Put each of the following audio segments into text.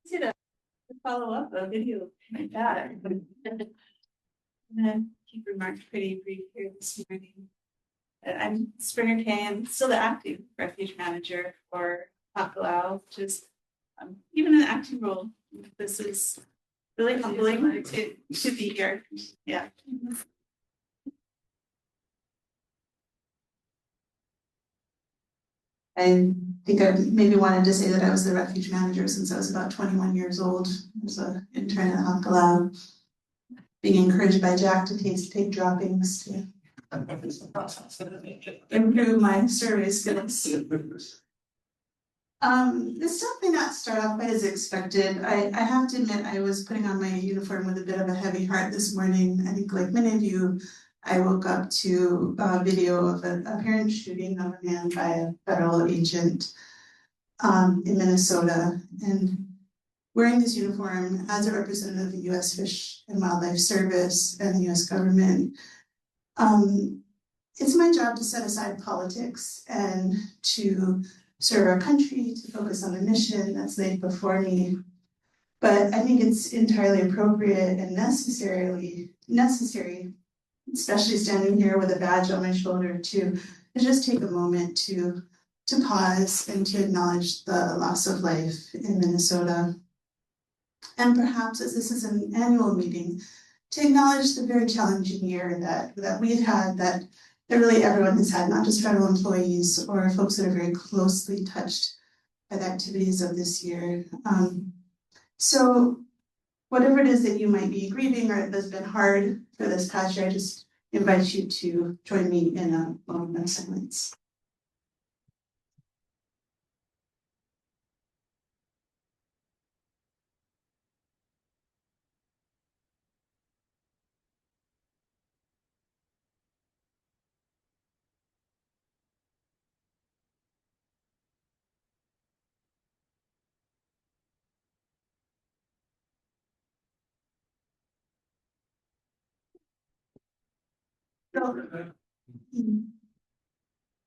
Easy to follow up a video like that. I'm gonna keep remarks pretty brief here this morning. I'm Springer Kay. I'm still the acting refuge manager for Hakalau, which is even an acting role. This is really humbling to be here. Yeah. I think I maybe wanted to say that I was the refuge manager since I was about 21 years old. I was an intern at Hakalau, being encouraged by Jack to take droppings to improve my survey skills. This stuff may not start off quite as expected. I have to admit I was putting on my uniform with a bit of a heavy heart this morning. I think like many of you, I woke up to a video of an apparent shooting of a man by a federal agent in Minnesota. And wearing this uniform as a representative of the U.S. Fish and Wildlife Service and the U.S. government, it's my job to set aside politics and to serve our country, to focus on the mission that's laid before me. But I think it's entirely appropriate and necessary, especially standing here with a badge on my shoulder, to just take a moment to pause and to acknowledge the loss of life in Minnesota. And perhaps, as this is an annual meeting, to acknowledge the very challenging year that we've had, that really everyone has had, not just federal employees or folks that are very closely touched by the activities of this year. So whatever it is that you might be grieving or that's been hard for this past year, I just invite you to join me in a moment of silence.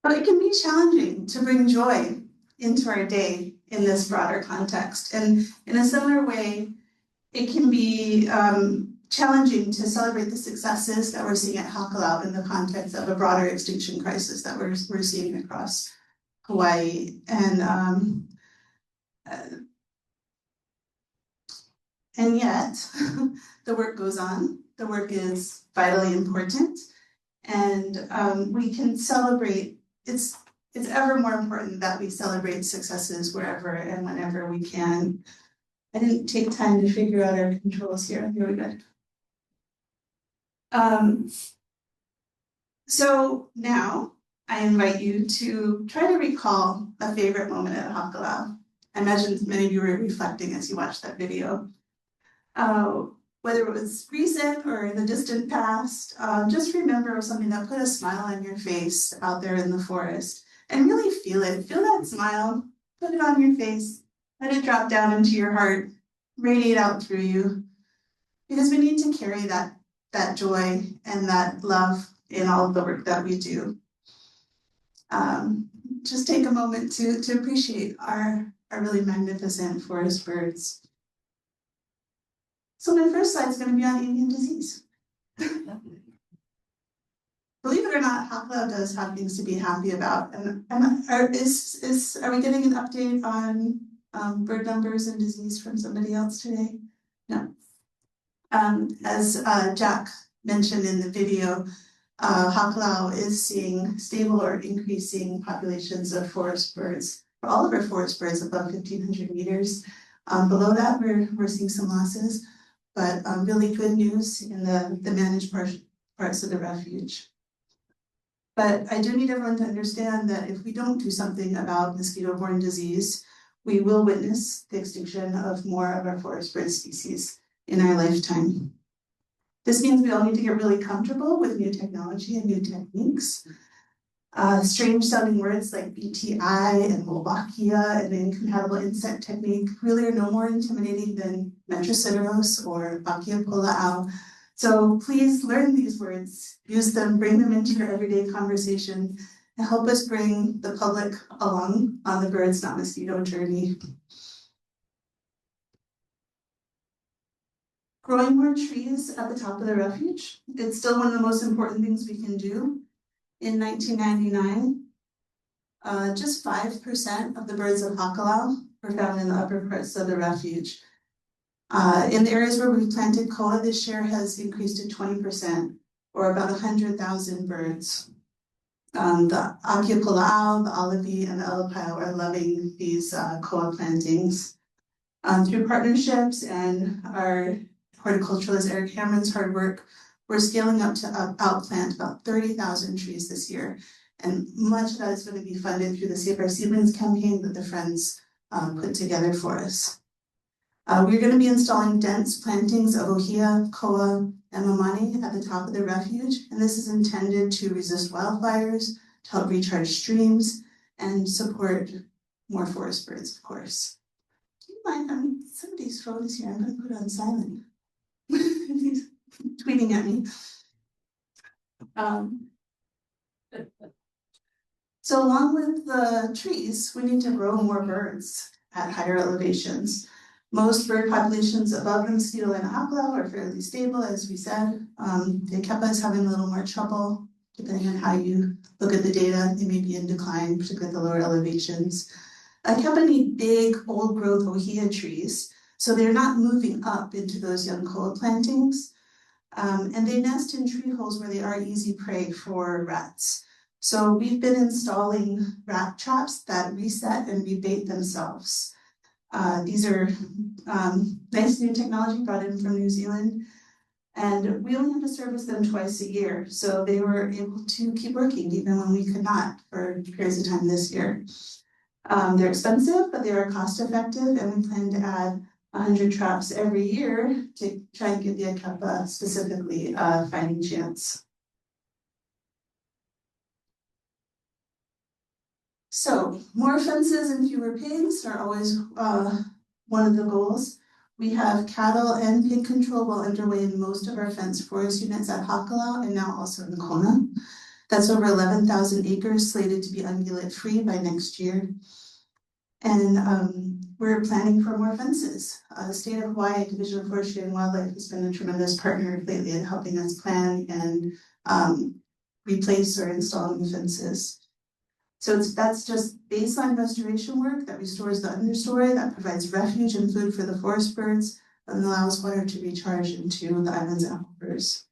But it can be challenging to bring joy into our day in this broader context. And in a similar way, it can be challenging to celebrate the successes that we're seeing at Hakalau in the context of a broader extinction crisis that we're seeing across Hawaii. And yet, the work goes on. The work is vitally important. And we can celebrate, it's ever more important that we celebrate successes wherever and whenever we can. I didn't take time to figure out our controls here. Here we go. So now I invite you to try to recall a favorite moment at Hakalau. I imagine many of you were reflecting as you watched that video. Whether it was recent or in the distant past, just remember something that put a smile on your face out there in the forest and really feel it. Feel that smile, put it on your face, let it drop down into your heart, radiate out through you, because we need to carry that joy and that love in all of the work that we do. Just take a moment to appreciate our really magnificent forest birds. So my first slide is going to be on avian disease. Believe it or not, Hakalau does have things to be happy about. And are we getting an update on bird numbers and disease from somebody else today? No. As Jack mentioned in the video, Hakalau is seeing stable or increasing populations of forest birds. For all of our forest birds above 1,500 meters. Below that, we're seeing some losses. But really good news in the managed parts of the refuge. But I do need everyone to understand that if we don't do something about mosquito-borne disease, we will witness the extinction of more of our forest bird species in our lifetime. This means we all need to get really comfortable with new technology and new techniques. Strange sounding words like BTI and Wolbachia and the incompatible insect technique really are no more intimidating than Metrosideros or Bachia polaau. So please learn these words, use them, bring them into your everyday conversation, and help us bring the public along on the birds not mosquito journey. Growing more trees at the top of the refuge. It's still one of the most important things we can do. In 1999, just 5% of the birds of Hakalau were found in the upper parts of the refuge. In the areas where we've planted koa, this share has increased to 20%, or about 100,000 birds. The Hakalau, the Alavi, and the Alapau are loving these koa plantings. Through partnerships and our horticulturalist Eric Cameron's hard work, we're scaling up to outplant about 30,000 trees this year. And much of that is going to be funded through the Save Our Seedlings campaign that the Friends put together for us. We're going to be installing dense plantings of ohia, koa, and mamani at the top of the refuge. And this is intended to resist wildfires, to help recharge streams, and support more forest birds, of course. Do you mind? Somebody's phone is here. I'm going to put it on silent. He's tweeting at me. So along with the trees, we need to grow more birds at higher elevations. Most bird populations above the mosquito line of Hakalau are fairly stable, as we said. The kepa is having a little more trouble, depending on how you look at the data. They may be in decline, particularly at the lower elevations. Kepa need big, old growth ohia trees, so they're not moving up into those young koa plantings. And they nest in tree holes where they are easy prey for rats. So we've been installing rat traps that reset and rebait themselves. These are nice new technology brought in from New Zealand, and we only have to service them twice a year. So they were able to keep working even when we could not for periods of time this year. They're expensive, but they are cost effective, and we plan to add 100 traps every year to try and give the kepa specifically a fighting chance. So more fences and fewer pigs are always one of the goals. We have cattle and pig control well underway in most of our fenced forest units at Hakalau and now also in Kona. That's over 11,000 acres slated to be ungulate free by next year. And we're planning for more fences. The State of Hawaii Division of Forestry and Wildlife has been a tremendous partner lately in helping us plan and replace or install new fences. So that's just baseline restoration work that restores the understory, that provides refuge and food for the forest birds, and allows water to recharge into the island's aquifers.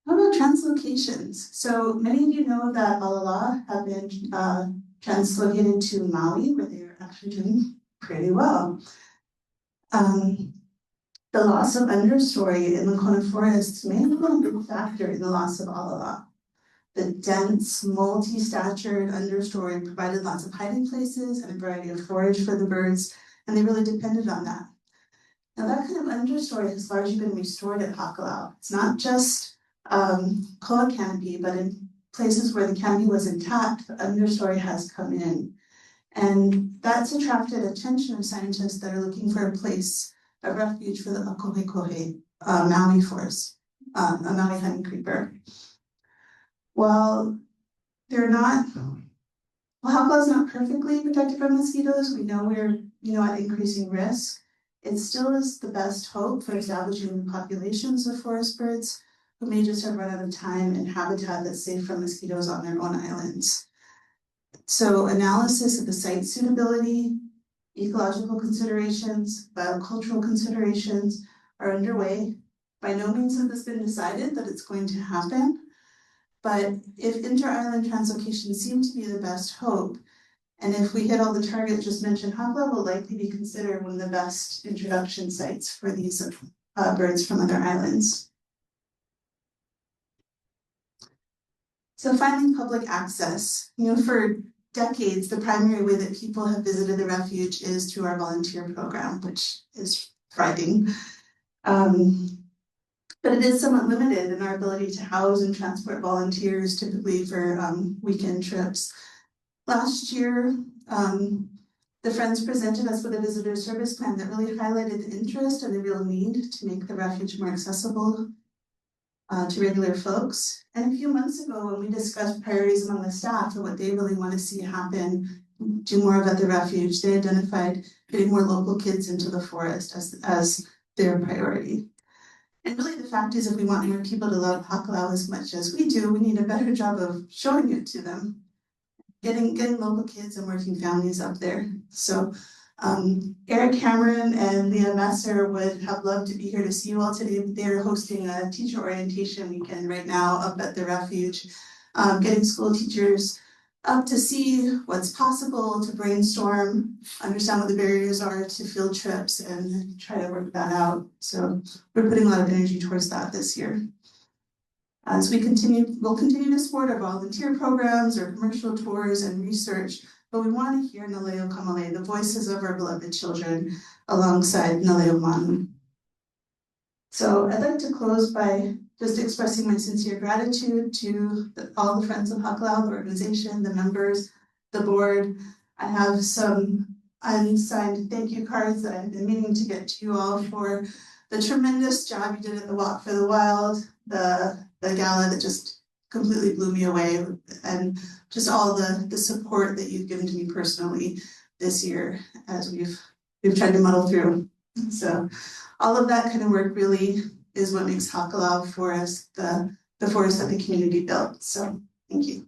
How about translocations? So many of you know that Alala have been translocated to Maui, where they are actually doing pretty well. The loss of understory in the Kona forests may have been a big factor in the loss of Alala. The dense, multi-statured understory provided lots of hiding places and a variety of forage for the birds, and they really depended on that. Now that kind of understory has largely been restored at Hakalau. It's not just koa canopy, but in places where the canopy was intact, the understory has come in. And that's attracted attention of scientists that are looking for a place of refuge for the akohekohe Maui forest, a Maui honey creeper. Well, Hakalau is not perfectly protected from mosquitoes. We know we're at increasing risk. It still is the best hope for establishing populations of forest birds who may just have run out of time and habitat that's safe from mosquitoes on their own islands. So analysis of the site suitability, ecological considerations, biocultural considerations are underway. By no means has this been decided that it's going to happen. But if inter-island translocations seem to be the best hope, and if we hit all the targets just mentioned, Hakalau will likely be considered one of the best introduction sites for these birds from other islands. So finally, public access. For decades, the primary way that people have visited the refuge is through our volunteer program, which is thriving. But it is somewhat limited in our ability to house and transport volunteers, typically for weekend trips. Last year, the Friends presented us with a visitor service plan that really highlighted the interest and the real need to make the refuge more accessible to regular folks. And a few months ago, when we discussed priorities among the staff and what they really want to see happen, do more about the refuge, they identified getting more local kids into the forest as their priority. And really the fact is, if we want more people to love Hakalau as much as we do, we need a better job of showing it to them. Getting local kids and working families up there. So Eric Cameron and Leah Messer would have loved to be here to see you all today, but they're hosting a teacher orientation weekend right now up at the refuge, getting school teachers up to see what's possible, to brainstorm, understand what the barriers are to field trips, and try to work that out. So we're putting a lot of energy towards that this year. As we continue, we'll continue to support our volunteer programs, our commercial tours and research, but we want to hear Naleo Kamale, the voices of our beloved children, alongside Naleo Manu. So I'd like to close by just expressing my sincere gratitude to all the Friends of Hakalau, the organization, the members, the board. I have some unsigned thank you cards that I've been meaning to get to you all for the tremendous job you did at the Walk for the Wild, the gala that just completely blew me away, and just all the support that you've given to me personally this year as we've tried to muddle through. So all of that kind of work really is what makes Hakalau for us the forest that the community built. So thank you.